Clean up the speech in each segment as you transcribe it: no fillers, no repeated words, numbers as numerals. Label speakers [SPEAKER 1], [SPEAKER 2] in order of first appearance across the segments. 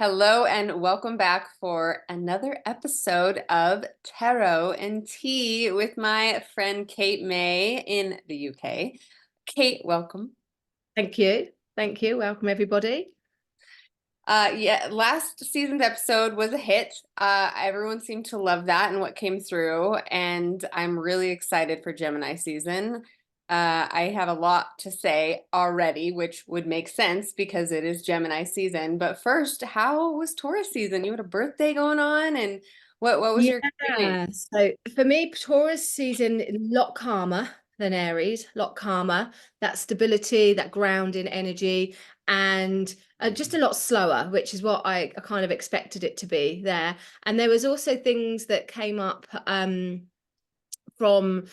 [SPEAKER 1] Hello and welcome back for another episode of Tarot and Tea with my friend Kate May in the UK. Kate, welcome.
[SPEAKER 2] Thank you. Thank you. Welcome, everybody.
[SPEAKER 1] Yeah, last season's episode was a hit. Everyone seemed to love that and what came through, and I'm really excited for Gemini season. I have a lot to say already, which would make sense because it is Gemini season. But first, how was Taurus season? You had a birthday going on, and what was your experience?
[SPEAKER 2] Yeah. So for me, Taurus season a lot calmer than Aries, a lot calmer. That stability, that grounding energy, and just a lot slower, which is what I kind of expected it to be there. And there was also things that came up from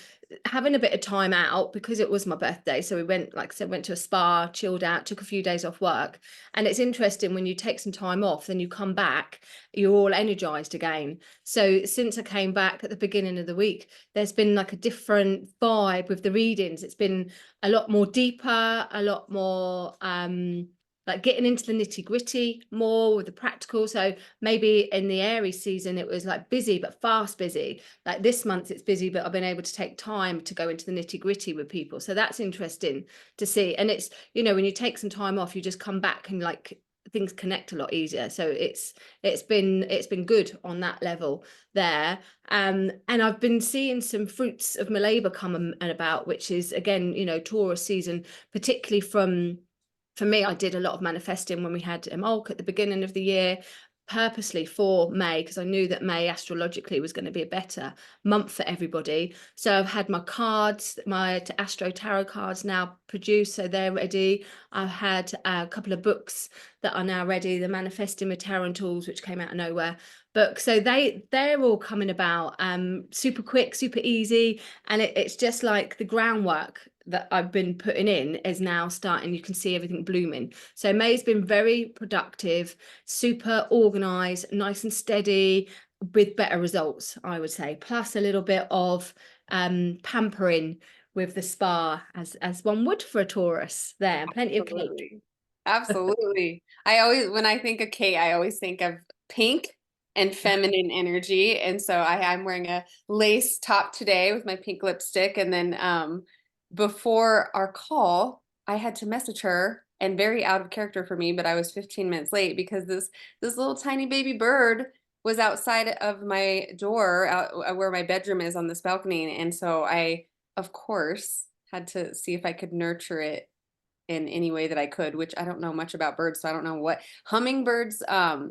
[SPEAKER 2] having a bit of time out because it was my birthday. So we went, like I said, went to a spa, chilled out, took a few days off work. And it's interesting when you take some time off, then you come back, you're all energized again. So since I came back at the beginning of the week, there's been like a different vibe with the readings. It's been a lot more deeper, a lot more like getting into the nitty gritty more with the practical. So maybe in the Aries season, it was like busy, but fast busy. Like this month it's busy, but I've been able to take time to go into the nitty gritty with people. So that's interesting to see. And it's, when you take some time off, you just come back and like things connect a lot easier. So it's been good on that level there. And I've been seeing some fruits of my labor come and about, which is again, Taurus season, particularly for me, I did a lot of manifesting when we had Imolc at the beginning of the year, purposely for May, because I knew that May astrologically was going to be a better month for everybody. So I've had my cards, my Astro Tarot cards now produced, so they're ready. I've had a couple of books that are now ready, the Manifesting with Tarot and Tools, which came out of nowhere book. So they're all coming about super quick, super easy, and it's just like the groundwork that I've been putting in is now starting. You can see everything blooming. So May's been very productive, super organized, nice and steady, with better results, I would say, plus a little bit of pampering with the spa, as one would for a Taurus there, plenty of cake.
[SPEAKER 1] Absolutely. Absolutely. I always, when I think of Kate, I always think of pink and feminine energy. And so I'm wearing a lace top today with my pink lipstick. And then before our call, I had to message her and very out of character for me, but I was 15 minutes late because this little tiny baby bird was outside of my door, out where my bedroom is on this balcony. And so I, of course, had to see if I could nurture it in any way that I could, which I don't know much about birds, so I don't know what hummingbirds.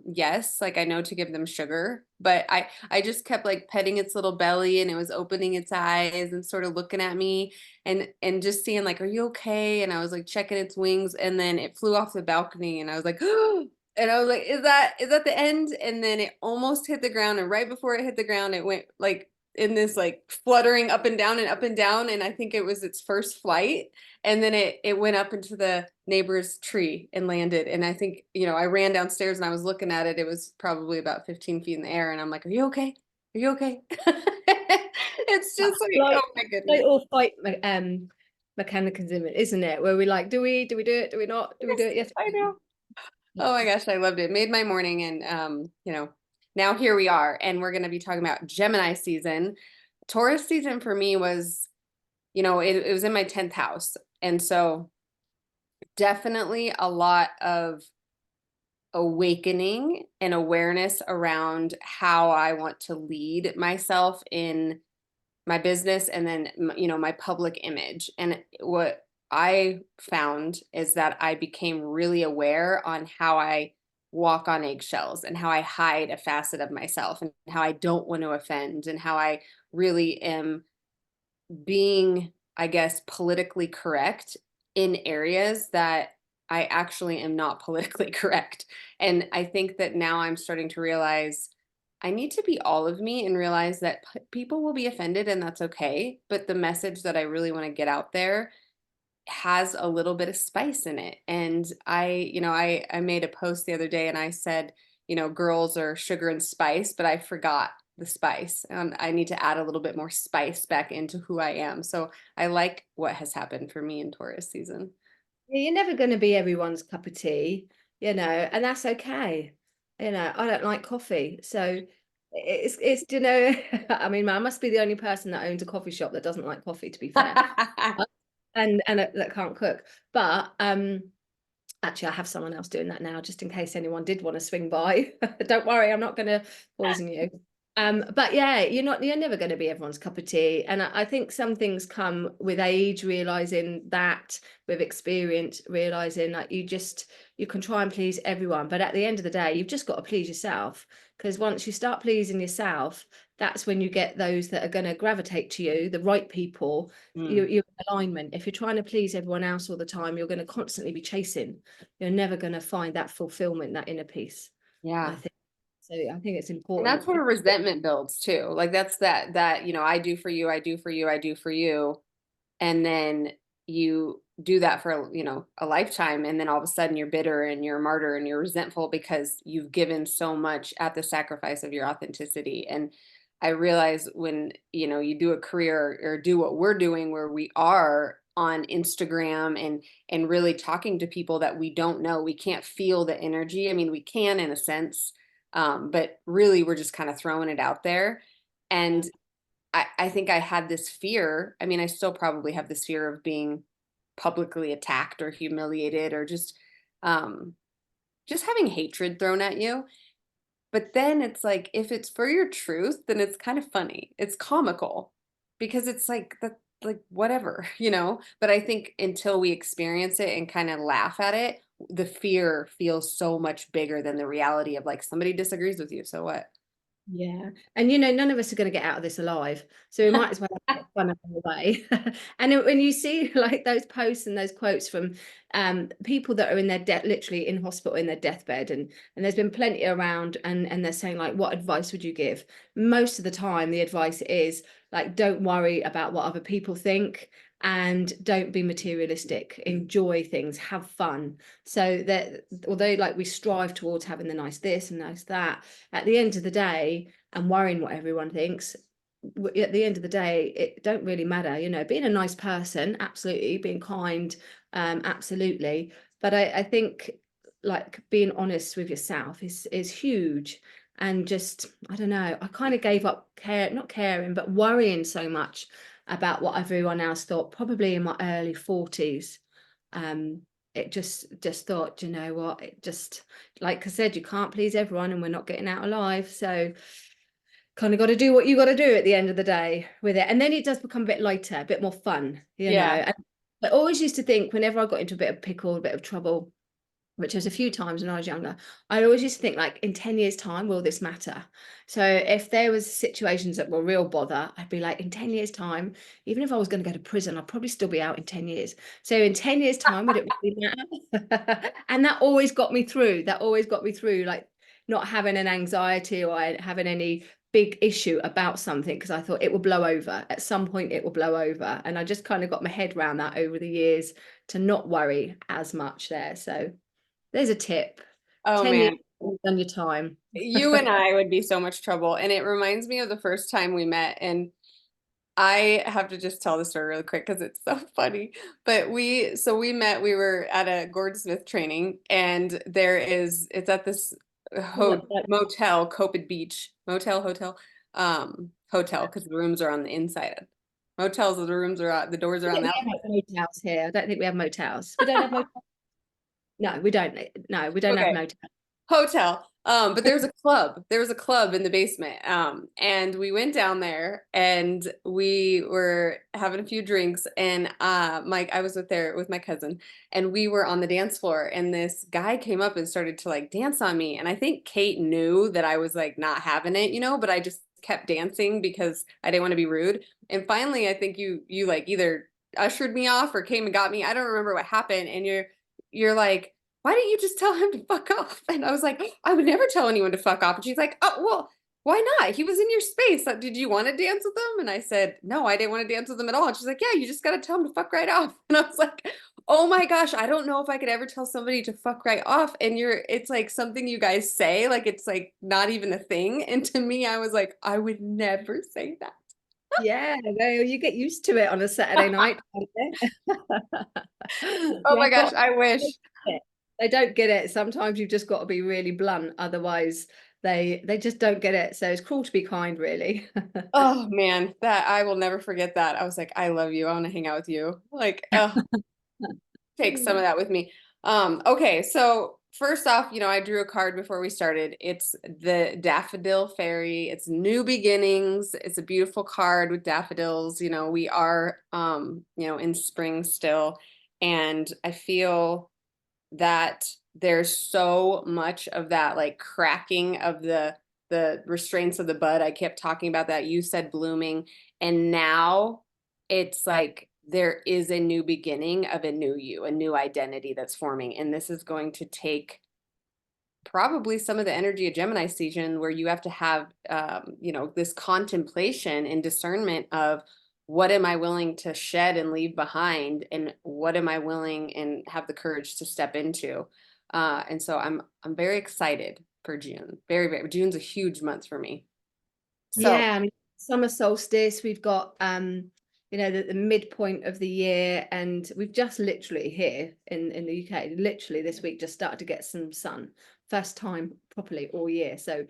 [SPEAKER 1] Yes, like I know to give them sugar, but I just kept like petting its little belly, and it was opening its eyes and sort of looking at me, and just seeing like, are you okay? And I was like checking its wings, and then it flew off the balcony, and I was like, and I was like, is that the end? And then it almost hit the ground, and right before it hit the ground, it went like in this like fluttering up and down and up and down, and I think it was its first flight, and then it went up into the neighbor's tree and landed. And I think, I ran downstairs and I was looking at it. It was probably about 15 feet in the air. And I'm like, are you okay? Are you okay? It's just
[SPEAKER 2] That's
[SPEAKER 1] like,
[SPEAKER 2] like
[SPEAKER 1] oh my goodness.
[SPEAKER 2] like all fight mechanism, isn't it? Where we like, do we do it? Do we not? Do we
[SPEAKER 1] Yes,
[SPEAKER 2] do it? Yes.
[SPEAKER 1] I know. Oh my gosh, I loved it. Made my morning. And, now here we are. And we're going to be talking about Gemini season. Taurus season for me was, it was in my 10th house. And so definitely a lot of awakening and awareness around how I want to lead myself in my business, and then my public image. And what I found is that I became really aware on how I walk on eggshells, and how I hide a facet of myself, and how I don't want to offend, and how I really am being, I guess, politically correct in areas that I actually am not politically correct. And I think that now I'm starting to realize I need to be all of me, and realize that people will be offended, and that's okay. But the message that I really want to get out there has a little bit of spice in it. And I made a post the other day, and I said, girls are sugar and spice, but I forgot the spice. I need to add a little bit more spice back into who I am. So I like what has happened for me in Taurus season.
[SPEAKER 2] Yeah, you're never going to be everyone's cup of tea, and that's okay. I don't like coffee. So it's I mean, I must be the only person that owns a coffee shop that doesn't like coffee, to be fair. And that can't cook. But actually, I have someone else doing that now, just in case anyone did want to swing by. Don't worry, I'm not going to poison you. But yeah, you're never going to be everyone's cup of tea. And I think some things come with age, realizing that, with experience, realizing that you can try and please everyone. But at the end of the day, you've just got to please yourself. Because once you start pleasing yourself, that's when you get those that are going to gravitate to you, the right people.
[SPEAKER 1] Mm,
[SPEAKER 2] You're in alignment. If you're trying to please everyone else all the time, you're going to constantly be chasing. You're never going to find that fulfillment, that inner peace. I
[SPEAKER 1] yeah.
[SPEAKER 2] think so. I think it's
[SPEAKER 1] And that's
[SPEAKER 2] important.
[SPEAKER 1] where resentment builds too. Like that's that, I do for you, I do for you, I do for you. And then you do that for, a lifetime. And then all of a sudden you're bitter and you're a martyr and you're resentful because you've given so much at the sacrifice of your authenticity. And I realize when, you do a career or do what we're doing where we are on Instagram and really talking to people that we don't know, we can't feel the energy. I mean, we can in a sense, but really we're just kind of throwing it out there. And I think I had this fear. I mean, I still probably have this fear of being publicly attacked or humiliated or um, just having hatred thrown at you. But then it's like, if it's for your truth, then it's kind of funny. It's comical because it's like that, like whatever, But I think until we experience it and kind of laugh at it, the fear feels so much bigger than the reality of like somebody disagrees with you. So what?
[SPEAKER 2] Yeah. And none of us are going to get out of this alive. So we might as well have a bit of fun along the way. And when you see like those posts and those quotes from people that are in their death, literally in hospital in their deathbed, and there's been plenty around, and they're saying like, what advice would you give? Most of the time, the advice is like, don't worry about what other people think, and don't be materialistic. Enjoy things, have fun. So that although like we strive towards having the nice this and nice that, at the end of the day, and worrying what everyone thinks, at the end of the day, it don't really matter. Being a nice person, absolutely, being kind, absolutely. But I think like being honest with yourself is huge. And just, I don't know, I kind of gave up not caring, but worrying so much about what everyone else thought, probably in my early 40s. um it just thought, you know what, it just, like I said, you can't please everyone, and we're not getting out alive. So kind of got to do what you got to do at the end of the day with it. And then it does become a bit lighter, a bit more fun.
[SPEAKER 1] Yeah.
[SPEAKER 2] And I always used to think, whenever I got into a bit of pickle, a bit of trouble, which was a few times when I was younger, I always used to think, like, in 10 years' time, will this matter? So if there was situations that were real bother, I'd be like, in 10 years' time, even if I was going to go to prison, I'd probably still be out in 10 years. So in 10 years' time, would it really matter? And that always got me through. That always got me through, like, not having an anxiety or having any big issue about something, because I thought it will blow over. At some point, it will blow over. And I just kind of got my head around that over the years, to not worry as much there. So there's a tip.
[SPEAKER 1] Oh
[SPEAKER 2] 10 years,
[SPEAKER 1] man.
[SPEAKER 2] you've done your time.
[SPEAKER 1] You and I would be so much trouble. And it reminds me of the first time we met. And I have to just tell the story really quick because it's so funny. But we met, we were at a Gordon Smith training, and it's at this motel, Copid Beach, hotel, because the rooms are on the inside. Motels, the rooms are the doors are
[SPEAKER 2] Yeah,
[SPEAKER 1] on the
[SPEAKER 2] we
[SPEAKER 1] outside.
[SPEAKER 2] have motels here. I don't think we have motels. We don't have motels. No, we don't. No, we don't have
[SPEAKER 1] Okay.
[SPEAKER 2] motels.
[SPEAKER 1] Hotel. But there was a club. There was a club in the basement. And we went down there and we were having a few drinks. And Mike, I was with my cousin, and we were on the dance floor. And this guy came up and started to like dance on me. And I think Kate knew that I was like not having it, but I just kept dancing because I didn't want to be rude. And finally, I think you like either ushered me off or came and got me. I don't remember what happened. And you're like, why didn't you just tell him to fuck off? And I was like, I would never tell anyone to fuck off. And she's like, oh, well, why not? He was in your space. Did you want to dance with him? And I said, no, I didn't want to dance with him at all. And she's like, yeah, you just got to tell him to fuck right off. And I was like, oh my gosh, I don't know if I could ever tell somebody to fuck right off. And it's like something you guys say, like it's like not even a thing. And to me, I was like, I would never say that.
[SPEAKER 2] Yeah, no, you get used to it on a Saturday night.
[SPEAKER 1] Oh
[SPEAKER 2] Yeah,
[SPEAKER 1] my gosh, I wish.
[SPEAKER 2] They don't get it. Sometimes you've just got to be really blunt, otherwise they just don't get it. So it's cruel to be kind, really.
[SPEAKER 1] Oh man, that I will never forget that. I was like, I love you. I want to hang out with you. Like, oh, take some of that with me. Okay, so first off, I drew a card before we started. It's the Daffodil Fairy. It's new beginnings. It's a beautiful card with daffodils. We are in spring still. And I feel that there's so much of that like cracking of the restraints of the bud. I kept talking about that. You said blooming, and now it's like there is a new beginning of a new you, a new identity that's forming, and this is going to take probably some of the energy of Gemini season, where you have to have this contemplation and discernment of what am I willing to shed and leave behind, and what am I willing and have the courage to step into. And so I'm very excited for June. Very, very June's a huge month for me. So
[SPEAKER 2] Yeah, I mean, summer solstice, we've got the midpoint of the year, and we've just literally here in the UK, literally this week just started to get some sun. First time properly all year. So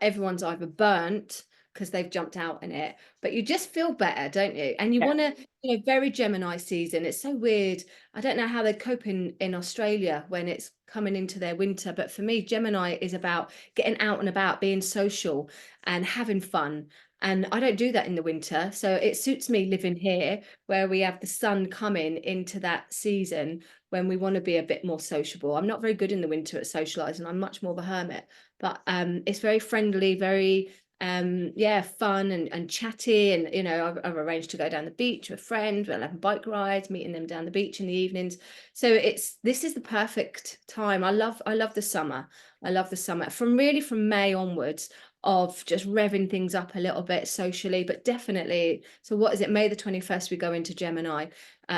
[SPEAKER 2] everyone's either burnt because they've jumped out in it, but you just feel better, don't you? And you
[SPEAKER 1] yeah.
[SPEAKER 2] want to, very Gemini season. It's so weird. I don't know how they cope in Australia when it's coming into their winter, but for me, Gemini is about getting out and about, being social and having fun. And I don't do that in the winter. So it suits me living here where we have the sun coming into that season when we want to be a bit more sociable. I'm not very good in the winter at socializing. I'm much more of a hermit, but it's very friendly, very fun and chatty. And I've arranged to go down the beach with a friend. We'll have bike rides, meeting them down the beach in the evenings. So this is the perfect time. I love the summer. I love the summer from May onwards, of just revving things up a little bit socially, but definitely. So what is it? May the 21st, we go into Gemini.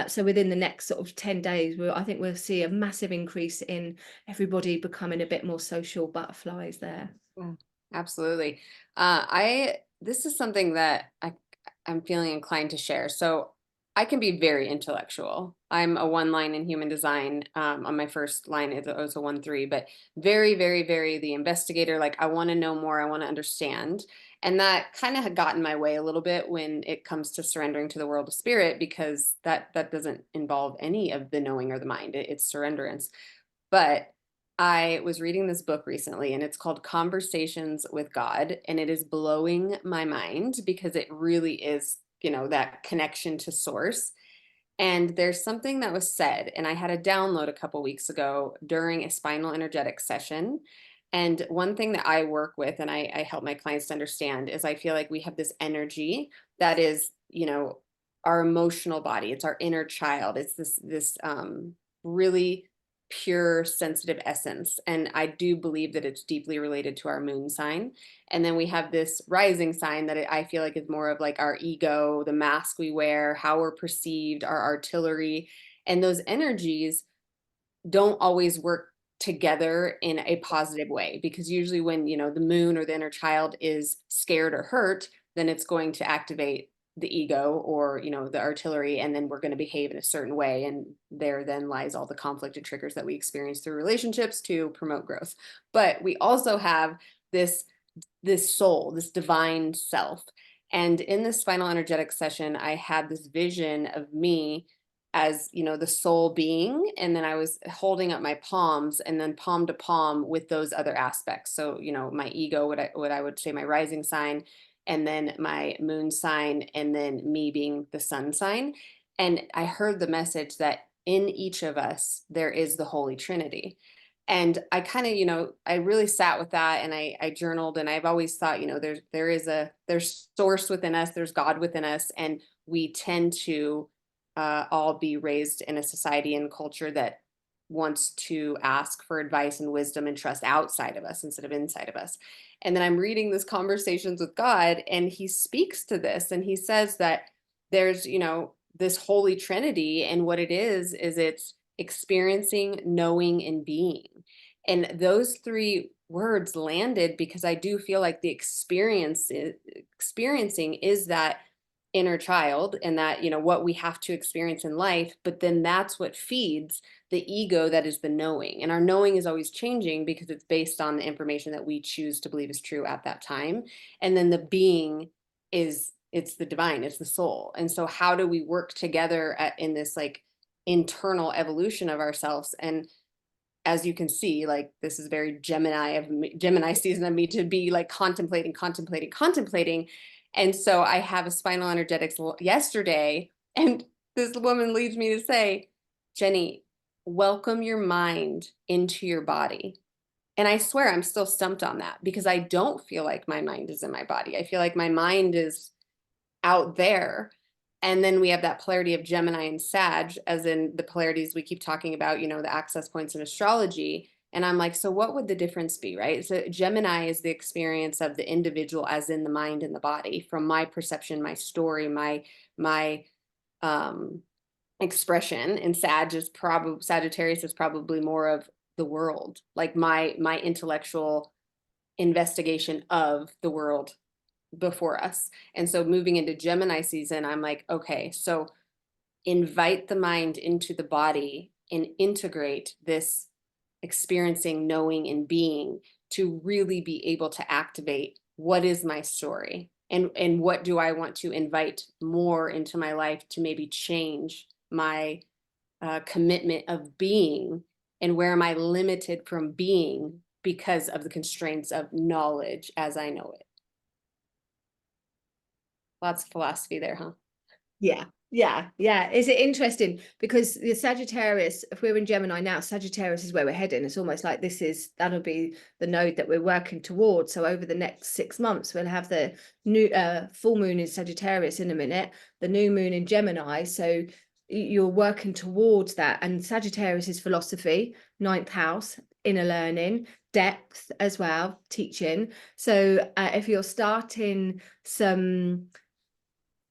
[SPEAKER 2] So within the next sort of 10 days, I think we'll see a massive increase in everybody becoming a bit more social butterflies there.
[SPEAKER 1] Yeah, absolutely. This is something that I'm feeling inclined to share. So I can be very intellectual. I'm a one line in human design. On my first line, it was a 1-3, but very, very, very the investigator. Like I want to know more. I want to understand. And that kind of had got in my way a little bit when it comes to surrendering to the world of spirit, because that doesn't involve any of the knowing or the mind. It's surrenderance. But I was reading this book recently, and it's called Conversations with God, and it is blowing my mind because it really is, that connection to source. And there's something that was said, and I had a download a couple weeks ago during a spinal energetic session. And one thing that I work with and I help my clients to understand is I feel like we have this energy that is, our emotional body. It's our inner child. It's this really pure, sensitive essence. And I do believe that it's deeply related to our moon sign. And then we have this rising sign that I feel like is more of like our ego, the mask we wear, how we're perceived, our artillery. And those energies don't always work together in a positive way, because usually when, the moon or the inner child is scared or hurt, then it's going to activate the ego or, the artillery, and then we're going to behave in a certain way. And there then lies all the conflicted triggers that we experience through relationships to promote growth. But we also have this soul, this divine self. And in this spinal energetic session, I had this vision of me as, the soul being. And then I was holding up my palms, and then palm to palm with those other aspects. So, my ego, what I would say my rising sign, and then my moon sign, and then me being the sun sign. And I heard the message that in each of us, there is the Holy Trinity. And I kind of, I really sat with that, and I journaled, and I've always thought, there's source within us, there's God within us, and we tend to all be raised in a society and culture that wants to ask for advice and wisdom and trust outside of us instead of inside of us. And then I'm reading this Conversations with God, and he speaks to this, and he says that there's, this Holy Trinity, and what it is it's experiencing, knowing, and being. And those three words landed because I do feel like the experiencing is that inner child and that, what we have to experience in life, but then that's what feeds the ego that is the knowing. And our knowing is always changing because it's based on the information that we choose to believe is true at that time. And then the being it's the divine, it's the soul. And so how do we work together in this like internal evolution of ourselves? And as you can see, like this is very Gemini season of me to be like contemplating. And so I have a spinal energetics yesterday, and this woman leads me to say, Jenny, welcome your mind into your body. And I swear I'm still stumped on that because I don't feel like my mind is in my body. I feel like my mind is out there. And then we have that polarity of Gemini and Sag, as in the polarities we keep talking about, the access points in astrology. And I'm like, so what would the difference be, right? So Gemini is the experience of the individual as in the mind and the body, from my perception, my story, my um expression. And Sagittarius is probably more of the world, like my intellectual investigation of the world before us. And so moving into Gemini season, I'm like, okay, so invite the mind into the body and integrate this experiencing, knowing, and being to really be able to activate what is my story and what do I want to invite more into my life to maybe change my commitment of being, and where am I limited from being because of the constraints of knowledge as I know it. Lots of philosophy there, huh?
[SPEAKER 2] Yeah, yeah. Is it interesting? Because the Sagittarius, if we're in Gemini now, Sagittarius is where we're heading. It's almost like that'll be the node that we're working towards. So over the next 6 months, we'll have the new full moon in Sagittarius in a minute, the new moon in Gemini. So you're working towards that. And Sagittarius is philosophy, ninth house, inner learning, depth as well, teaching. So if you're starting some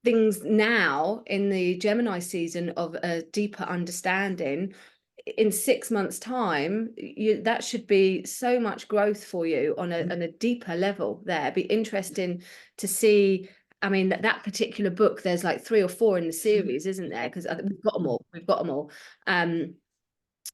[SPEAKER 2] things now in the Gemini season of a deeper understanding, in 6 months' time, that should be so much growth for you on a deeper level there. It'd be interesting to see. I mean, that particular book, there's like 3 or 4 in the series, isn't there? Because we've got them all. We've got them all. And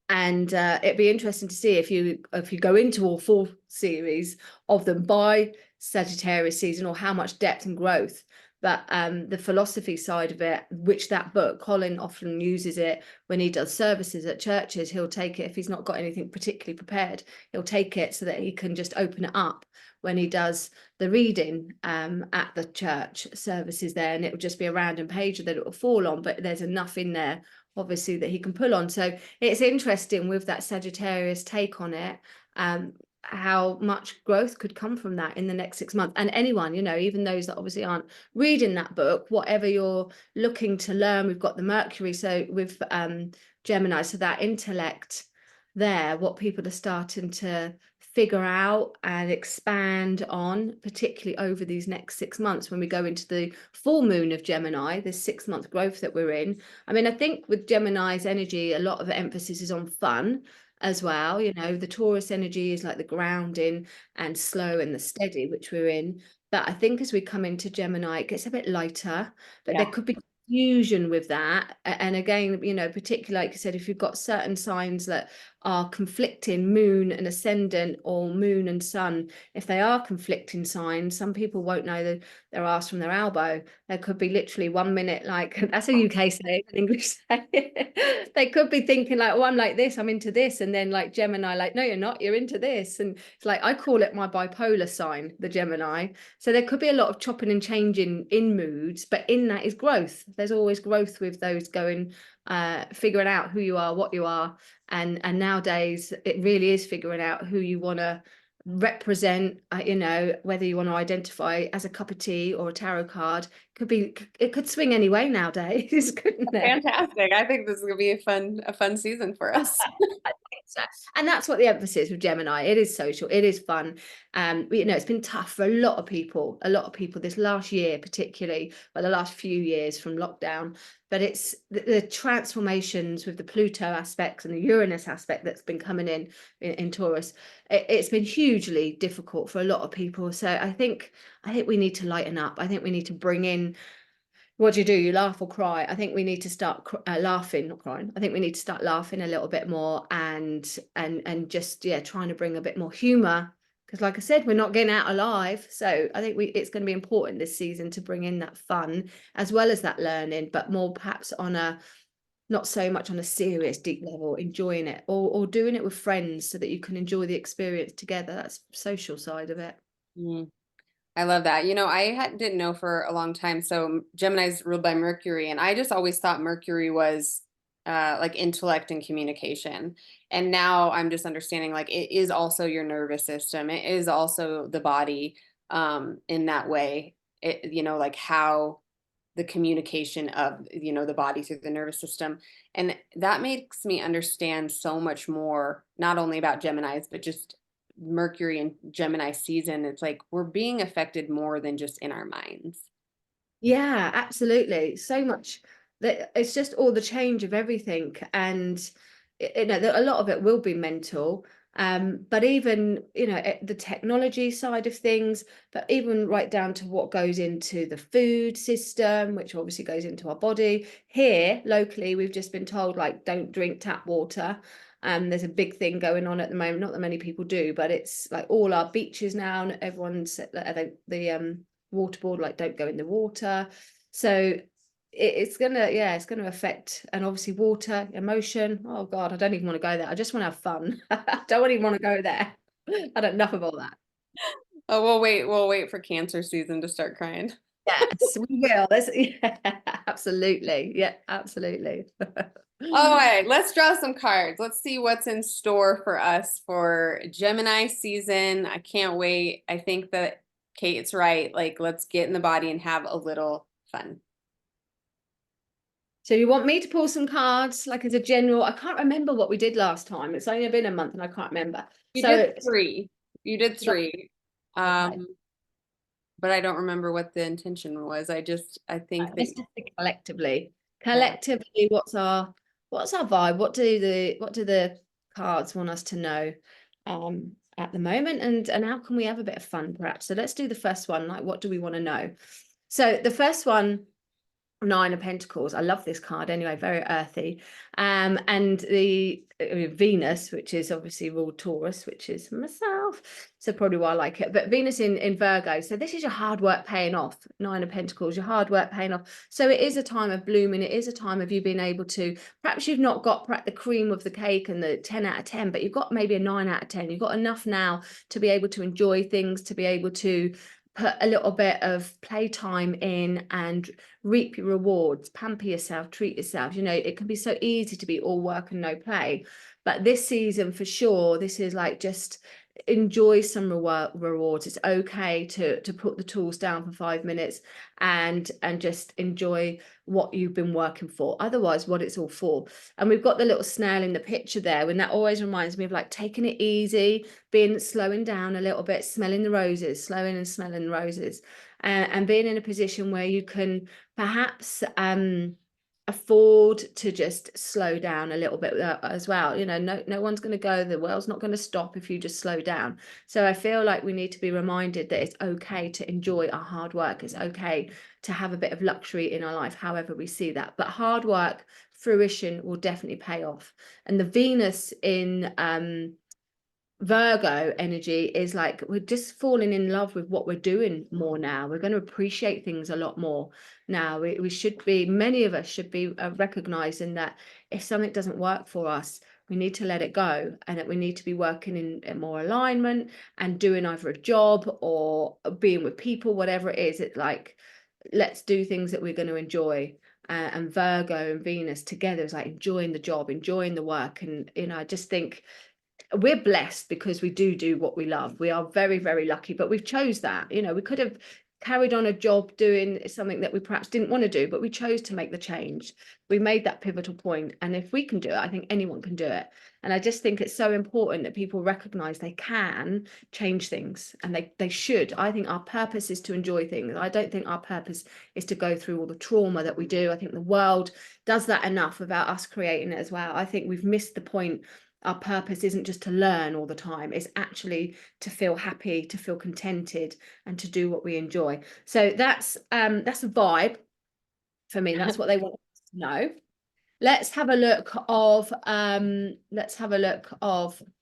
[SPEAKER 2] it'd be interesting to see if you go into all 4 series of them by Sagittarius season, or how much depth and growth. But the philosophy side of it, which that book, Colin often uses it when he does services at churches. He'll take it if he's not got anything particularly prepared. He'll take it so that he can just open it up when he does the reading at the church services there, and it will just be a random page that it will fall on, but there's enough in there obviously that he can pull on. So it's interesting with that Sagittarius take on it, how much growth could come from that in the next 6 months. And anyone, even those that obviously aren't reading that book, whatever you're looking to learn, we've got the Mercury, so with Gemini, so that intellect there, what people are starting to figure out and expand on, particularly over these next 6 months when we go into the full moon of Gemini, this 6-month growth that we're in. I mean, I think with Gemini's energy, a lot of the emphasis is on fun as well. The Taurus energy is like the grounding and slow and the steady, which we're in. But I think as we come into Gemini, it gets a bit lighter, but there could be confusion with that. And again, particularly like you said, if you've got certain signs that are conflicting, moon and ascendant or moon and sun, if they are conflicting signs, some people won't know that their arse from their elbow. There could be literally 1 minute, like that's a UK say, an English say. They could be thinking like, oh, I'm like this, I'm into this, and then like Gemini, like, no, you're not, you're into this. And it's like, I call it my bipolar sign, the Gemini. So there could be a lot of chopping and changing in moods, but in that is growth. There's always growth with those going, figuring out who you are, what you are. And nowadays it really is figuring out who you want to represent, whether you want to identify as a cup of tea or a tarot card. It could swing anyway nowadays, couldn't it?
[SPEAKER 1] Fantastic. I think this is gonna be a fun season for us.
[SPEAKER 2] I think so. And that's what the emphasis with Gemini. It is social, it is fun. It's been tough for a lot of people this last year, particularly, but the last few years from lockdown. But it's the transformations with the Pluto aspects and the Uranus aspect that's been coming in Taurus. It's been hugely difficult for a lot of people. So I think we need to lighten up. I think we need to bring in What do you do? You laugh or cry? I think we need to start laughing, not crying. I think we need to start laughing a little bit more, and just, yeah, trying to bring a bit more humor. Because like I said, we're not getting out alive. So I think it's going to be important this season to bring in that fun as well as that learning, but more perhaps on a, not so much on a serious deep level, enjoying it, or doing it with friends so that you can enjoy the experience together. That's social side of it.
[SPEAKER 1] Mm, I love that. Didn't know for a long time. So Gemini's ruled by Mercury, and I just always thought Mercury was like intellect and communication. And now I'm just understanding like it is also your nervous system. It is also the body in that way. Like how the communication of, the body through the nervous system. And that makes me understand so much more, not only about Geminis, but just Mercury and Gemini season. It's like we're being affected more than just in our minds.
[SPEAKER 2] Yeah, absolutely. So much that it's just all the change of everything. And a lot of it will be mental. But even, the technology side of things, but even right down to what goes into the food system, which obviously goes into our body. Here, locally, we've just been told, like, don't drink tap water. There's a big thing going on at the moment. Not that many people do, but it's like all our beaches now, and everyone's the waterboard, like, don't go in the water. So it's gonna affect. And obviously water, emotion, oh god, I don't even want to go there. I just want to have fun. I don't even want to go there. I don't enough of all that.
[SPEAKER 1] Oh, we'll wait for Cancer season to start crying.
[SPEAKER 2] Yes, we will. Yeah, absolutely. Yeah, absolutely.
[SPEAKER 1] All right, let's draw some cards. Let's see what's in store for us for Gemini season. I can't wait. I think that Kate's right. Like, let's get in the body and have a little fun.
[SPEAKER 2] So you want me to pull some cards, like, as a general? I can't remember what we did last time. It's only been a month and I can't remember.
[SPEAKER 1] You did
[SPEAKER 2] So
[SPEAKER 1] three. You did three.
[SPEAKER 2] okay.
[SPEAKER 1] Um, but I don't remember what the intention was. I think that,
[SPEAKER 2] Let's just think collectively.
[SPEAKER 1] yeah.
[SPEAKER 2] Collectively, what's our vibe? What do the cards want us to know at the moment? And how can we have a bit of fun, perhaps? So let's do the first one. Like, what do we want to know? So the first one, Nine of Pentacles. I love this card anyway, very earthy. And the Venus, which is obviously ruled Taurus, which is myself. So probably why I like it. But Venus in Virgo. So this is your hard work paying off. Nine of Pentacles, your hard work paying off. So it is a time of blooming. It is a time of you being able to, perhaps you've not got the cream of the cake and the 10 out of 10, but you've got maybe a 9 out of 10. You've got enough now to be able to enjoy things, to be able to put a little bit of playtime in and reap your rewards, pamper yourself, treat yourself. It can be so easy to be all work and no play. But this season, for sure, this is like, just enjoy some rewards. It's okay to put the tools down for 5 minutes and just enjoy what you've been working for. Otherwise, what it's all for. And we've got the little snail in the picture there, and that always reminds me of, like, taking it easy, slowing down a little bit, smelling the roses, slowing and smelling the roses, and being in a position where you can perhaps afford to just slow down a little bit as well. No one's going to go, the world's not going to stop if you just slow down. So I feel like we need to be reminded that it's okay to enjoy our hard work. It's okay to have a bit of luxury in our life, however we see that. But hard work, fruition, will definitely pay off. And the Venus in Virgo energy is like, we're just falling in love with what we're doing more now. We're going to appreciate things a lot more now. We should be, many of us should be recognizing that if something doesn't work for us, we need to let it go, and that we need to be working in more alignment and doing either a job or being with people, whatever it is. It's like, let's do things that we're going to enjoy. And Virgo and Venus together is like enjoying the job, enjoying the work. And, I just think we're blessed because we do what we love. We are very, very lucky, but we've chose that. We could have carried on a job doing something that we perhaps didn't want to do, but we chose to make the change. We made that pivotal point, and if we can do it, I think anyone can do it. And I just think it's so important that people recognize they can change things, and they should. I think our purpose is to enjoy things. I don't think our purpose is to go through all the trauma that we do. I think the world does that enough without us creating it as well. I think we've missed the point. Our purpose isn't just to learn all the time. It's actually to feel happy, to feel contented, and to do what we enjoy. So that's a vibe. for me. That's what they want to know. Let's have a look of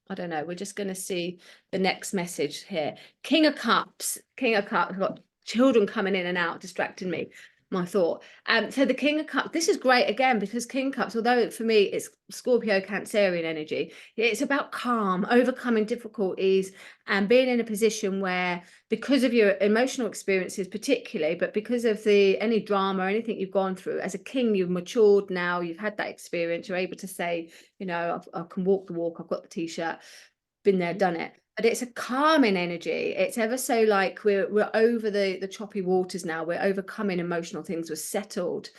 [SPEAKER 2] I don't know, we're just going to see the next message here. King of Cups. I've got children coming in and out distracting me, my thought. So the King of Cups, this is great again, because King of Cups, although for me it's Scorpio Cancerian energy, it's about calm, overcoming difficulties, and being in a position where, because of your emotional experiences particularly, but because of any drama or anything you've gone through as a king, you've matured now, you've had that experience, you're able to say, you know, I can walk the walk, I've got the t-shirt, been there, done it. But it's a calming energy. It's ever so like we're over the choppy waters now. We're overcoming emotional things. We're settled,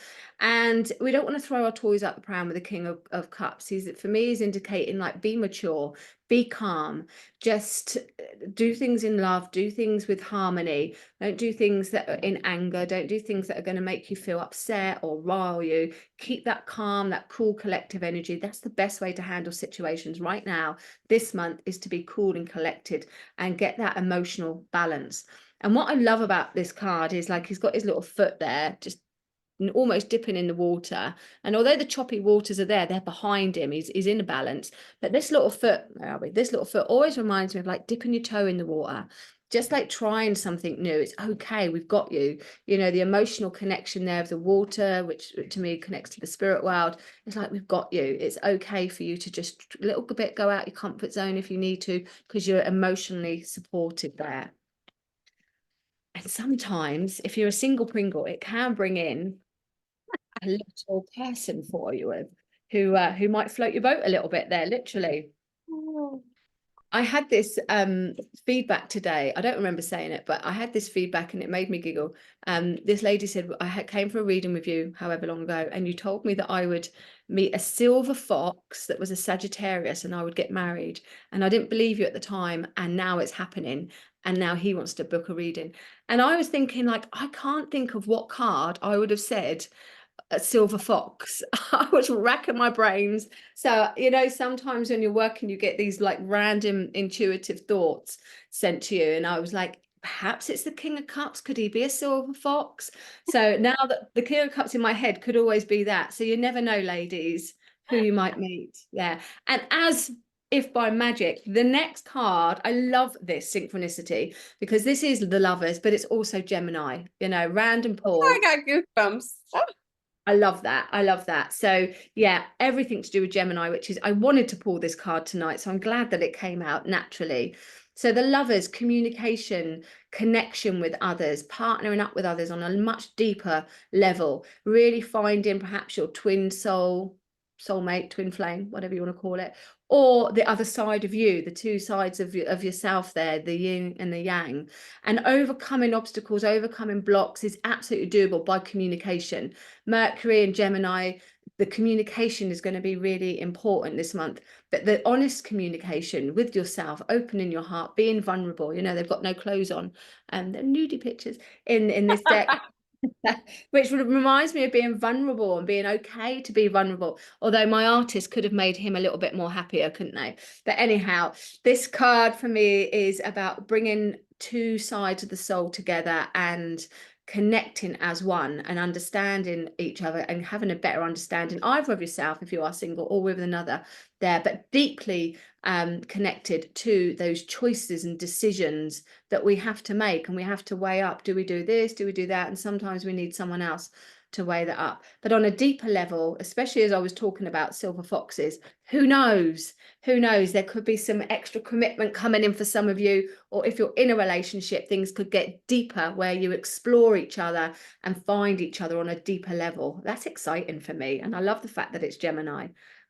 [SPEAKER 2] and we don't want to throw our toys out the pram with the King of Cups. For me, he's indicating like, be mature, be calm, just do things in love, do things with harmony. Don't do things that are in anger. Don't do things that are going to make you feel upset or rile you. Keep that calm, that cool, collective energy. That's the best way to handle situations right now. This month is to be cool and collected and get that emotional balance. And what I love about this card is like, he's got his little foot there, just almost dipping in the water. And although the choppy waters are there, they're behind him. He's in a balance. But this little foot, where are we? This little foot always reminds me of like dipping your toe in the water, just like trying something new. It's okay, we've got you. You know, the emotional connection there of the water, which to me connects to the spirit world. It's like, we've got you. It's okay for you to just a little bit go out your comfort zone if you need to, because you're emotionally supported there. And sometimes if you're a single Pringle, it can bring in a little person for you with who might float your boat a little bit there, literally.
[SPEAKER 1] Oh.
[SPEAKER 2] I had this feedback today. I don't remember saying it, but I had this feedback and it made me giggle. This lady said, came for a reading with you however long ago, and you told me that I would meet a silver fox that was a Sagittarius and I would get married. And I didn't believe you at the time, and now it's happening. And now he wants to book a reading. And I was thinking, like, I can't think of what card I would have said a silver fox. I was racking my brains. So, you know, sometimes when you're working, you get these like random intuitive thoughts sent to you. And I was like, perhaps it's the King of Cups. Could he be a silver fox? So now that the King of Cups in my head could always be that. So you never know, ladies, who you might meet. Yeah. And as if by magic, the next card, I love this synchronicity, because this is the Lovers, but it's also Gemini, you know, random
[SPEAKER 1] I
[SPEAKER 2] pull.
[SPEAKER 1] got goosebumps.
[SPEAKER 2] I love that. I love that. So yeah, everything to do with Gemini, which is, I wanted to pull this card tonight, so I'm glad that it came out naturally. So the Lovers, communication, connection with others, partnering up with others on a much deeper level, really finding perhaps your twin soul, soulmate, twin flame, whatever you want to call it, or the other side of you, the two sides of yourself there, the yin and the yang. And overcoming obstacles, overcoming blocks is absolutely doable by communication. Mercury and Gemini, the communication is going to be really important this month, but the honest communication with yourself, opening your heart, being vulnerable. You know, they've got no clothes on, and they're nudie pictures in this deck. Which reminds me of being vulnerable and being okay to be vulnerable. Although my artist could have made him a little bit more happier, couldn't they? But anyhow, this card for me is about bringing two sides of the soul together and connecting as one and understanding each other and having a better understanding either of yourself if you are single or with another there, but deeply connected to those choices and decisions that we have to make, and we have to weigh up, do we do this, do we do that? And sometimes we need someone else to weigh that up. But on a deeper level, especially as I was talking about silver foxes, who knows there could be some extra commitment coming in for some of you, or if you're in a relationship, things could get deeper where you explore each other and find each other on a deeper level. That's exciting for me, and I love the fact that it's Gemini.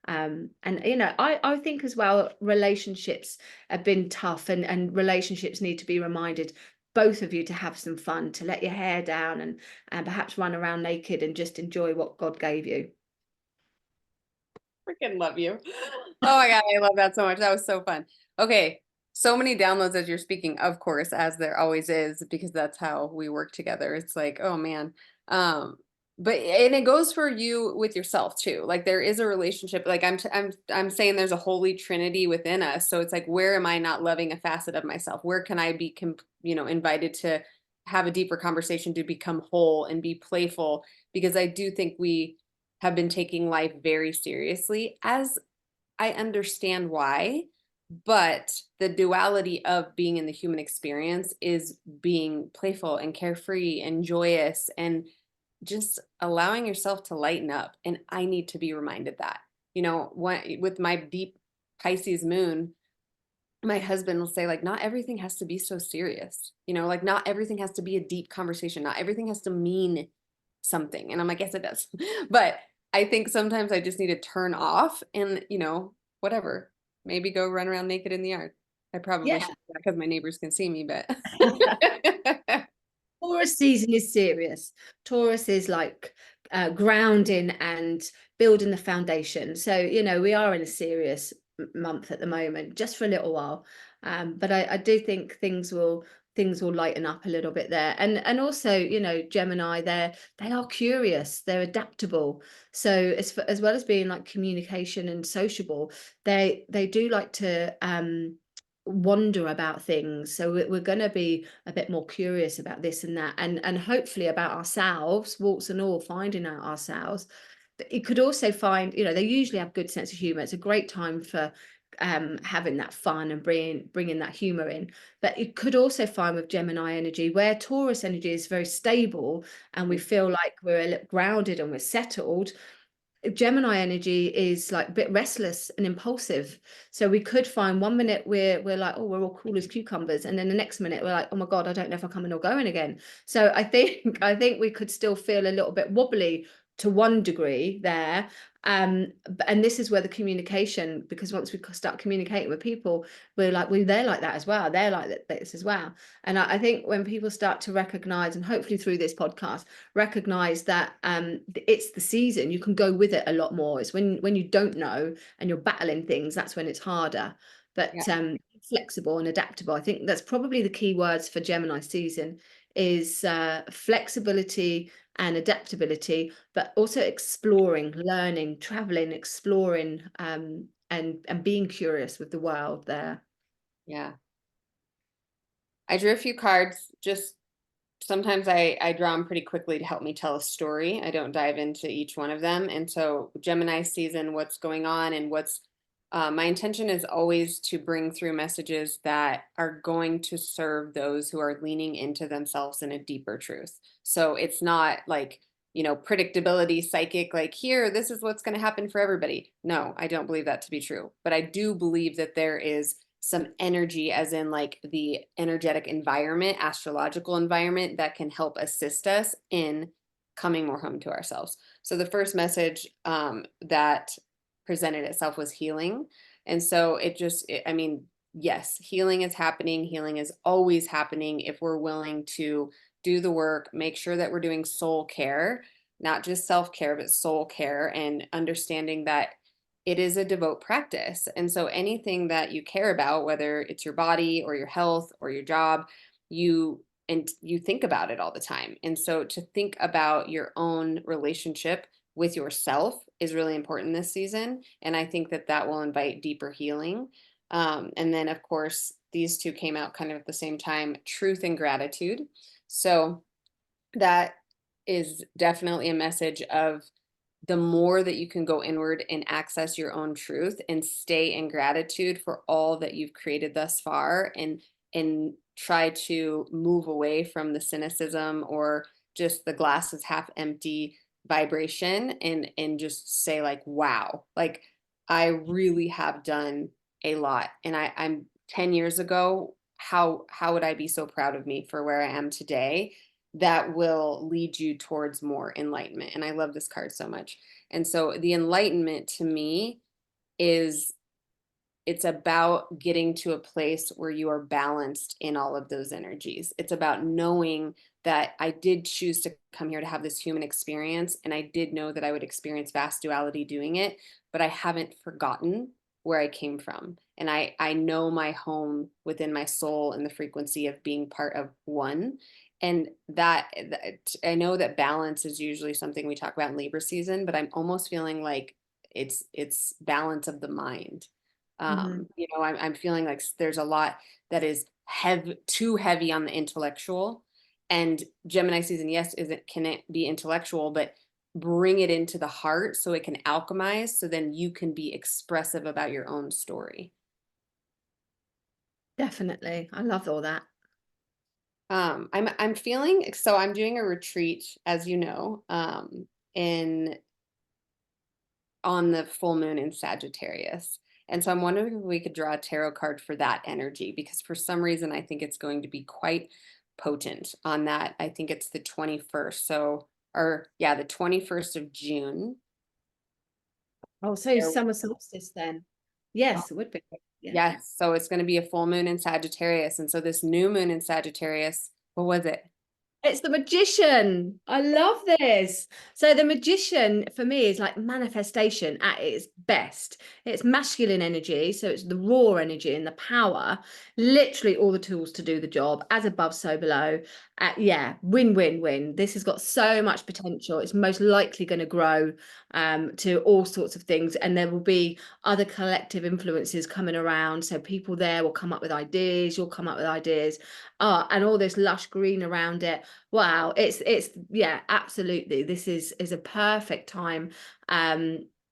[SPEAKER 2] And you know, I think as well, relationships have been tough, and relationships need to be reminded, both of you, to have some fun, to let your hair down, and perhaps run around naked and just enjoy what God gave you.
[SPEAKER 1] Freaking love you. Oh my God, I love that so much. That was so fun. Okay, so many downloads as you're speaking, of course, as there always is, because that's how we work together. It's like, oh man. But and it goes for you with yourself too. Like there is a relationship. Like I'm saying there's a holy trinity within us. So it's like, where am I not loving a facet of myself? Where can I be, you know, invited to have a deeper conversation, to become whole and be playful, because I do think we have been taking life very seriously, as I understand why, but the duality of being in the human experience is being playful and carefree and joyous and just allowing yourself to lighten up. And I need to be reminded that, with my deep Pisces moon, my husband will say, like, not everything has to be so serious, like not everything has to be a deep conversation, not everything has to mean something. And I'm like, yes, it does. But I think sometimes I just need to turn off and, whatever, maybe go run around naked in the yard. I probably
[SPEAKER 2] Yeah.
[SPEAKER 1] should, because my neighbors can see me, but
[SPEAKER 2] Taurus season is serious. Taurus is like grounding and building the foundation. So, we are in a serious month at the moment, just for a little while. But I do think things will lighten up a little bit there. And also, Gemini, they are curious, they're adaptable. So as well as being like communication and sociable, they do like to wonder about things. So we're going to be a bit more curious about this and that, and hopefully about ourselves, warts and all, finding out ourselves. But it could also find, they usually have good sense of humor. It's a great time for having that fun and bringing that humor in. But it could also find with Gemini energy, where Taurus energy is very stable and we feel like we're a little grounded and we're settled. Gemini energy is like a bit restless and impulsive. So we could find one minute we're like, oh, we're all cool as cucumbers, and then the next minute we're like, oh my God, I don't know if I'm coming or going again. So I think we could still feel a little bit wobbly to one degree there. And this is where the communication, because once we start communicating with people, they're like that as well. They're like this as well. And I think when people start to recognize, and hopefully through this podcast, recognize that it's the season, you can go with it a lot more. It's when you don't know and you're battling things, that's when it's harder. But
[SPEAKER 1] yeah,
[SPEAKER 2] flexible and adaptable, I think that's probably the key words for Gemini season, is flexibility and adaptability, but also exploring, learning, traveling, exploring, and being curious with the world there.
[SPEAKER 1] yeah. I drew a few cards. Just sometimes I draw them pretty quickly to help me tell a story. I don't dive into each one of them. And so Gemini season, what's going on, and my intention is always to bring through messages that are going to serve those who are leaning into themselves in a deeper truth. So it's not like, predictability, psychic, like, here, this is what's going to happen for everybody. No, I don't believe that to be true. But I do believe that there is some energy, as in like the energetic environment, astrological environment, that can help assist us in coming more home to ourselves. So the first message that presented itself was healing. And so I mean, yes, healing is happening. Healing is always happening if we're willing to do the work, make sure that we're doing soul care, not just self care, but soul care, and understanding that it is a devout practice. And so anything that you care about, whether it's your body or your health or your job, you think about it all the time. And so to think about your own relationship with yourself is really important this season. And I think that that will invite deeper healing. And then, of course, these two came out kind of at the same time, truth and gratitude. So that is definitely a message of, the more that you can go inward and access your own truth and stay in gratitude for all that you've created thus far, and try to move away from the cynicism or just the glass is half empty vibration, and just say, like, wow, like, I really have done a lot. And I'm 10 years ago, how would I be so proud of me for where I am today? That will lead you towards more enlightenment. And I love this card so much. And so the enlightenment to me is, it's about getting to a place where you are balanced in all of those energies. It's about knowing that I did choose to come here to have this human experience, and I did know that I would experience vast duality doing it, but I haven't forgotten where I came from. And I know my home within my soul and the frequency of being part of one. And that I know that balance is usually something we talk about in Libra season, but I'm almost feeling like it's balance of the mind.
[SPEAKER 2] Mhm.
[SPEAKER 1] I'm feeling like there's a lot that is too heavy on the intellectual, And Gemini season, yes, isn't can it be intellectual, but bring it into the heart so it can alchemize, so then you can be expressive about your own story.
[SPEAKER 2] Definitely. I love all that.
[SPEAKER 1] I'm feeling so I'm doing a retreat, as you know, in on the full moon in Sagittarius. And so I'm wondering if we could draw a tarot card for that energy, because for some reason I think it's going to be quite potent on that. I think it's the 21st. So, or yeah, the 21st of June.
[SPEAKER 2] Oh, so
[SPEAKER 1] There-
[SPEAKER 2] summer solstice then.
[SPEAKER 1] oh,
[SPEAKER 2] Yes, it would be. Yeah.
[SPEAKER 1] yes. So it's going to be a full moon in Sagittarius. And so this new moon in Sagittarius, what was it?
[SPEAKER 2] It's the magician. I love this. So the magician for me is like manifestation at its best. It's masculine energy, so it's the raw energy and the power, literally all the tools to do the job, as above, so below. Yeah, win, win, win. This has got so much potential. It's most likely going to grow to all sorts of things, and there will be other collective influences coming around. So people there will come up with ideas. You'll come up with ideas, and all this lush green around it. Wow, it's yeah, absolutely. This is a perfect time.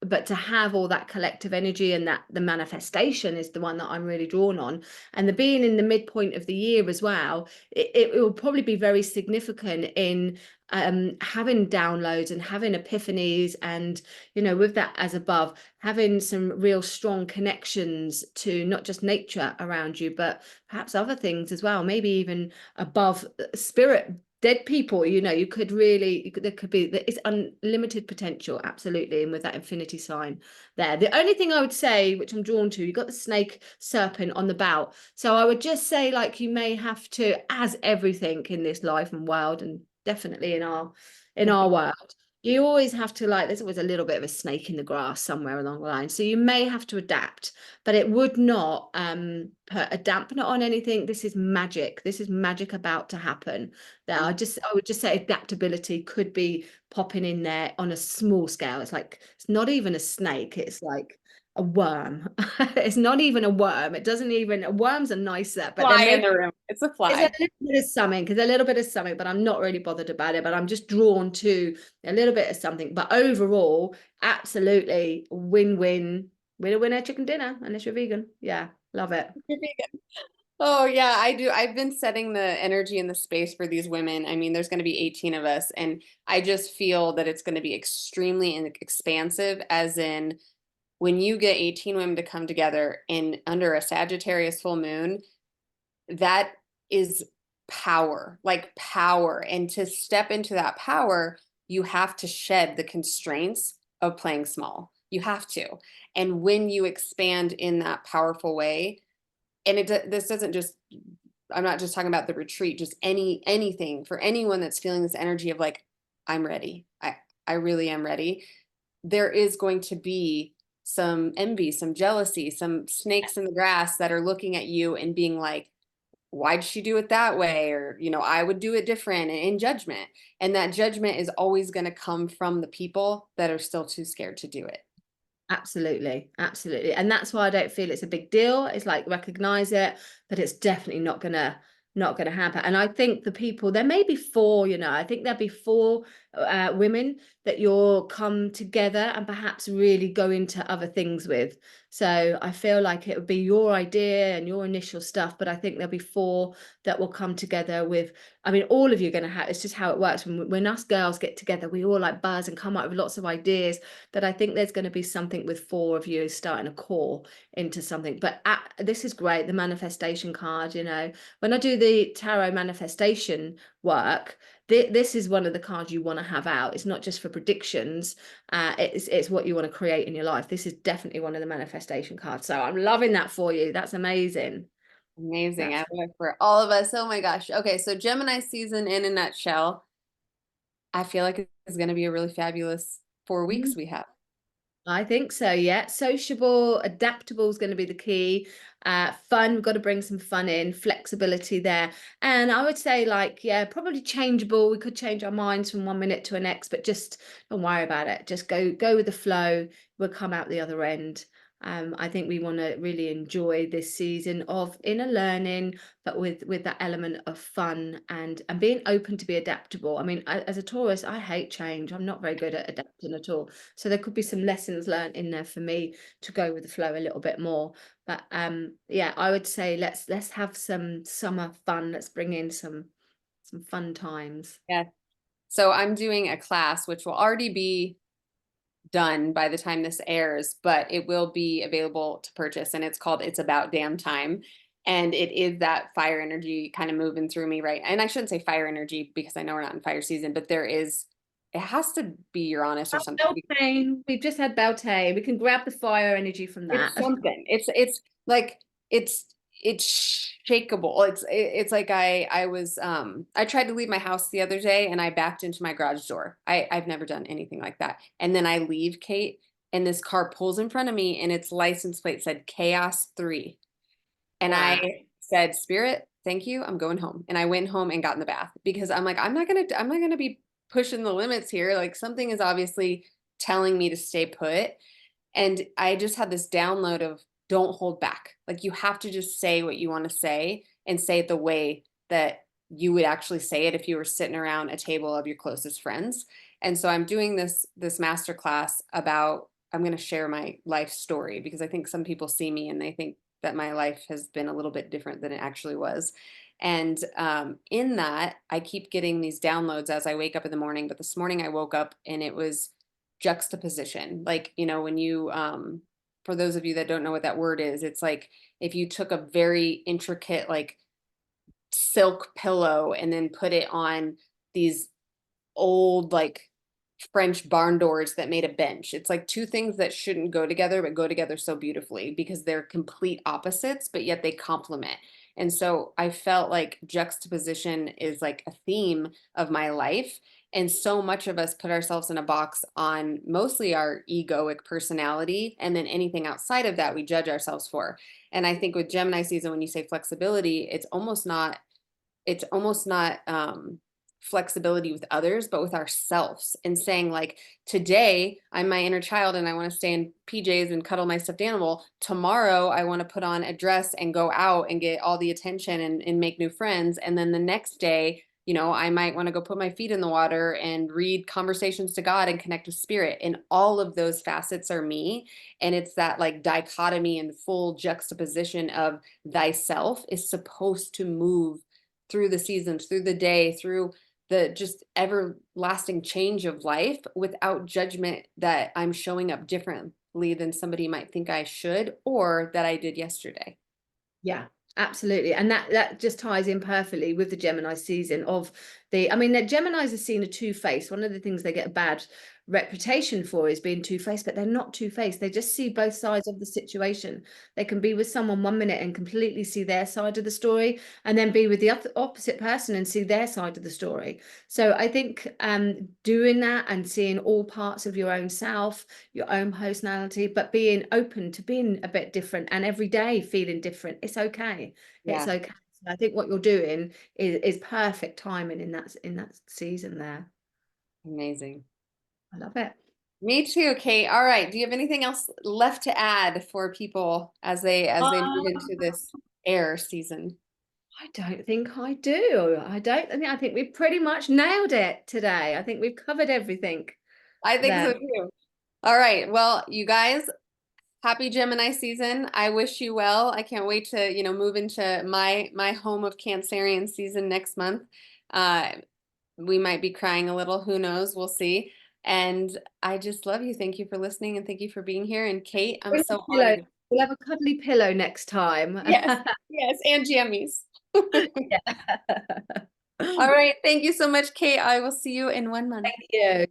[SPEAKER 2] But to have all that collective energy, and that the manifestation is the one that I'm really drawn on. And the being in the midpoint of the year as well, it will probably be very significant in having downloads and having epiphanies, and with that as above, having some real strong connections to not just nature around you, but perhaps other things as well, maybe even above spirit, dead people. You could really, there could be, there is unlimited potential, absolutely. And with that infinity sign there, the only thing I would say, which I'm drawn to, you got the snake serpent on the bow, so I would just say, like, you may have to, as everything in this life and world, and definitely in our world, you always have to, like, there's always a little bit of a snake in the grass somewhere along the line, so you may have to adapt, but it would not put a dampener on anything. This is magic. This is magic about to happen there. I would just say adaptability could be popping in there on a small scale. It's like, it's not even a snake, it's like a worm. It's not even a worm. It doesn't even, worms are nicer, but
[SPEAKER 1] Fly
[SPEAKER 2] then
[SPEAKER 1] in
[SPEAKER 2] maybe
[SPEAKER 1] the room. It's a
[SPEAKER 2] it's a
[SPEAKER 1] fly.
[SPEAKER 2] little bit of something, because a little bit of something, but I'm not really bothered about it. But I'm just drawn to a little bit of something. But overall, absolutely win-win. Winner, chicken dinner, unless you're vegan. Yeah, love it.
[SPEAKER 1] Oh yeah, I do. I've been setting the energy in the space for these women. I mean, there's going to be 18 of us, and I just feel that it's going to be extremely expansive, as in when you get 18 women to come together in under a Sagittarius full moon, that is power, like power. And to step into that power, you have to shed the constraints of playing small. You have to. And when you expand in that powerful way, and this doesn't just, I'm not just talking about the retreat, just anything for anyone that's feeling this energy of like, I'm ready. I really am ready. There is going to be some envy, some jealousy, some snakes in the grass that are looking at you and being like, why'd she do it that way? Or, I would do it different, and in judgment. And that judgment is always going to come from the people that are still too scared to do it.
[SPEAKER 2] Absolutely, absolutely. And that's why I don't feel it's a big deal. It's like, recognize it, but it's definitely not gonna happen. And I think the people, there may be four, I think there'll be four women that you'll come together and perhaps really go into other things with. So I feel like it would be your idea and your initial stuff, but I think there'll be four that will come together with, I mean, all of you are going to have, it's just how it works. When us girls get together, we all like buzz and come up with lots of ideas, that I think there's going to be something with four of you starting a core into something. But this is great, the manifestation card. When I do the tarot manifestation work, this is one of the cards you want to have out. It's not just for predictions. It's what you want to create in your life. This is definitely one of the manifestation cards. So I'm loving that for you. That's amazing.
[SPEAKER 1] Amazing. I
[SPEAKER 2] That's
[SPEAKER 1] love it for all of us. Oh my gosh. Okay, so Gemini season in a nutshell. I feel like it's going to be a really fabulous 4 weeks we have.
[SPEAKER 2] I think so, yeah. Sociable, adaptable is going to be the key. Fun, we've got to bring some fun in, flexibility there. And I would say, like, yeah, probably changeable. We could change our minds from 1 minute to the next, but just don't worry about it. Just go with the flow. We'll come out the other end. I think we want to really enjoy this season of inner learning, but with that element of fun and being open to be adaptable. I mean, as a Taurus, I hate change. I'm not very good at adapting at all. So there could be some lessons learned in there for me to go with the flow a little bit more. But yeah, I would say let's have some summer fun. Let's bring in some fun times.
[SPEAKER 1] Yeah. So I'm doing a class which will already be done by the time this airs, but it will be available to purchase. And it's called It's About Damn Time. And it is that fire energy kind of moving through me, right? And I shouldn't say fire energy because I know we're not in fire season, but it has to be Uranus or something.
[SPEAKER 2] Beltane. We've just had Beltane. We can grab the fire energy from
[SPEAKER 1] It's
[SPEAKER 2] that.
[SPEAKER 1] something. It's like it's shakeable. It's like I was I tried to leave my house the other day and I backed into my garage door. I've never done anything like that. And then I leave, Kate, and this car pulls in front of me and its license plate said Chaos 3. And
[SPEAKER 2] Wow.
[SPEAKER 1] I said, Spirit, thank you. I'm going home. And I went home and got in the bath because I'm like, I'm not gonna be pushing the limits here. Like something is obviously telling me to stay put. And I just had this download of don't hold back. Like you have to just say what you want to say and say it the way that you would actually say it if you were sitting around a table of your closest friends. And so I'm doing this master class about I'm going to share my life story because I think some people see me and they think that my life has been a little bit different than it actually was. And in that, I keep getting these downloads as I wake up in the morning. But this morning I woke up and it was juxtaposition. Like, you know, when you, for those of you that don't know what that word is, it's like if you took a very intricate, like silk pillow and then put it on these old, like French barn doors that made a bench. It's like two things that shouldn't go together, but go together so beautifully because they're complete opposites, but yet they complement. And so I felt like juxtaposition is like a theme of my life. And so much of us put ourselves in a box on mostly our egoic personality. And then anything outside of that, we judge ourselves for. And I think with Gemini season, when you say flexibility, it's almost not flexibility with others, but with ourselves and saying like, today I'm my inner child and I want to stay in PJs and cuddle my stuffed animal. Tomorrow I want to put on a dress and go out and get all the attention and make new friends. And then the next day, you know, I might want to go put my feet in the water and read conversations to God and connect with spirit. And all of those facets are me. And it's that like dichotomy and full juxtaposition of thyself is supposed to move through the seasons, through the day, through the just everlasting change of life without judgment that I'm showing up differently than somebody might think I should or that I did yesterday.
[SPEAKER 2] Yeah, absolutely. And that just ties in perfectly with the Gemini season of I mean, the Geminis are seen a two-faced. One of the things they get a bad reputation for is being two-faced, but they're not two-faced. They just see both sides of the situation. They can be with someone 1 minute and completely see their side of the story, and then be with the opposite person and see their side of the story. So I think doing that and seeing all parts of your own self, your own personality, but being open to being a bit different and every day feeling different. It's okay. It's
[SPEAKER 1] Yeah,
[SPEAKER 2] okay. So I think what you're doing is perfect timing in that season there.
[SPEAKER 1] amazing.
[SPEAKER 2] I love it.
[SPEAKER 1] Me too, Kate. All right. Do you have anything else left to add for people as they move into this air season?
[SPEAKER 2] I don't think I do. I think we've pretty much nailed it today. I think we've covered everything
[SPEAKER 1] I think
[SPEAKER 2] there.
[SPEAKER 1] so too. All right. Well, you guys, happy Gemini season. I wish you well. I can't wait to, you know, move into my home of Cancerian season next month. Uh, we might be crying a little, who knows? We'll see. And I just love you. Thank you for listening and thank you for being here. And Kate, I'm
[SPEAKER 2] Bring a
[SPEAKER 1] so
[SPEAKER 2] pillow.
[SPEAKER 1] honored.
[SPEAKER 2] We'll have a cuddly pillow next time.
[SPEAKER 1] Yes, yes, and jammies.
[SPEAKER 2] Yeah.
[SPEAKER 1] All right. Thank you so much, Kate. I will see you in 1 month.
[SPEAKER 2] Thank you.